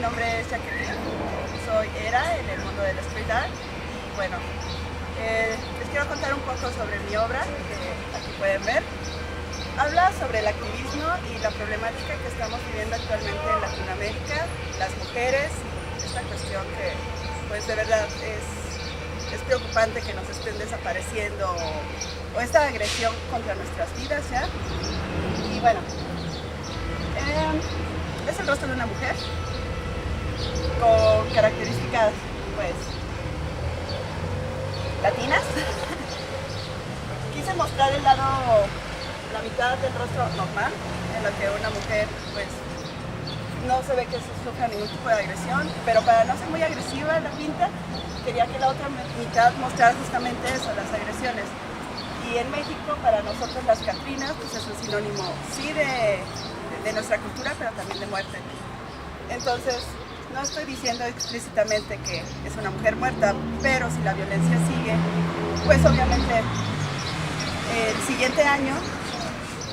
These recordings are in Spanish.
nombre es Jacqueline, era en el mundo del street art y bueno, les quiero contar un poco sobre mi obra, que aquí pueden ver. Habla sobre el activismo y la problemática que estamos viviendo actualmente en Latinoamérica, las mujeres y esta cuestión que pues de verdad es preocupante que nos estén desapareciendo o esta agresión contra nuestras vidas ya. Y bueno, es el rostro de una mujer con características pues latinas. Quise mostrar el lado, la mitad del rostro normal, en la que una mujer pues no se ve que sufra ningún tipo de agresión, pero para no ser muy agresiva en la pinta, quería que la otra mitad mostrara justamente eso, las agresiones. Y en México, para nosotros las catrinas, pues es un sinónimo, sí, de nuestra cultura, pero también de muerte. Entonces, no estoy diciendo explícitamente que es una mujer muerta, pero si la violencia sigue, pues obviamente el siguiente año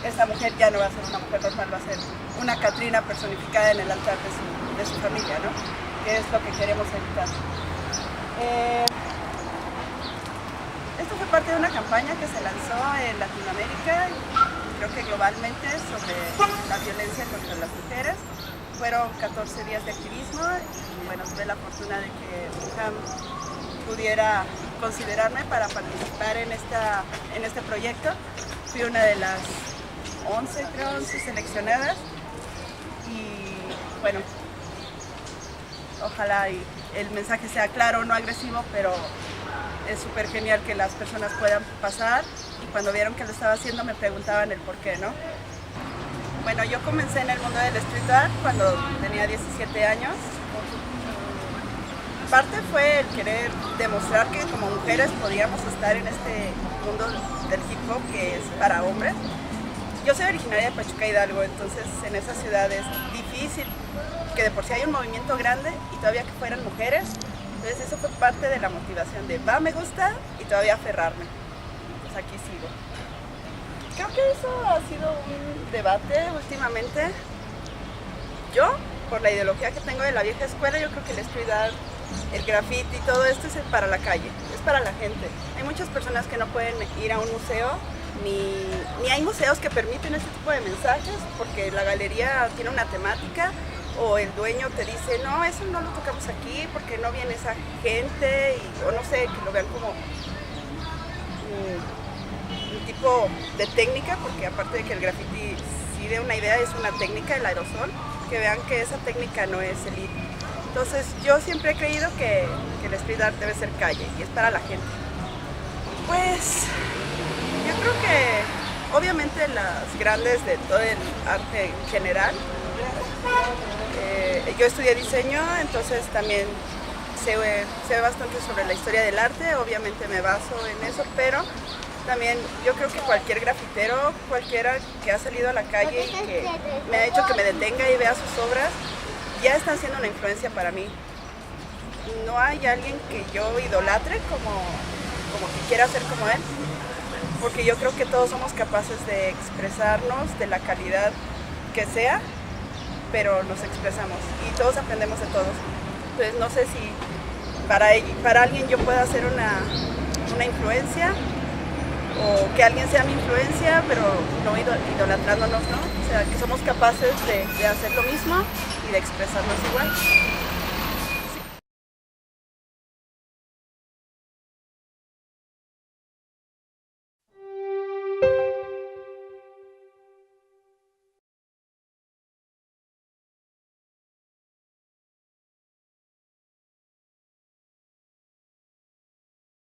esta mujer ya no va a ser una mujer normal, va a ser una Catrina personificada en el altar de su familia, ¿no? Que es lo que queremos evitar. Esto fue parte de una campaña que se lanzó en Latinoamérica, creo que globalmente, sobre la violencia contra las mujeres. Fueron 14 días de activismo y bueno, tuve la fortuna de que UJAM pudiera considerarme para participar en este proyecto. Fui una de las 11 seleccionadas y bueno, ojalá y el mensaje sea claro, no agresivo, pero es súper genial que las personas puedan pasar y cuando vieron que lo estaba haciendo me preguntaban el por qué, ¿no? Bueno, yo comencé en el mundo del street art cuando tenía 17 años. Parte fue el querer demostrar que como mujeres podíamos estar en este mundo del hip hop que es para hombres. Yo soy originaria de Pachuca Hidalgo, entonces en esa ciudad es difícil que de por sí hay un movimiento grande y todavía que fueran mujeres. Entonces eso fue parte de la motivación de me gusta y todavía aferrarme. Pues aquí sigo. Creo que eso ha sido un debate últimamente. Yo, por la ideología que tengo de la vieja escuela, yo creo que el street art, el graffiti y todo esto es para la calle, es para la gente. Hay muchas personas que no pueden ir a un museo, ni hay museos que permiten este tipo de mensajes porque la galería tiene una temática o el dueño te dice, no, eso no lo tocamos aquí porque no viene esa gente, o no sé, que lo vean como un tipo de técnica, porque aparte de que el graffiti sí de una idea es una técnica, el aerosol, que vean que esa técnica no es elite. Entonces yo siempre he creído que el street art debe ser calle y es para la gente. Pues yo creo que obviamente las grandes de todo el arte en general, yo estudié diseño, entonces también sé bastante sobre la historia del arte, obviamente me baso en eso, pero también yo creo que cualquier grafitero, cualquiera que ha salido a la calle y que me ha hecho que me detenga y vea sus obras, ya están siendo una influencia para mí. No hay alguien que yo idolatre como que quiera ser como él, porque yo creo que todos somos capaces de expresarnos de la calidad que sea, pero nos expresamos y todos aprendemos de todos. Entonces no sé si para alguien yo pueda ser una influencia o que alguien sea mi influencia, pero no idolatrándonos, ¿no? O sea, que somos capaces de hacer lo mismo y de expresarnos igual.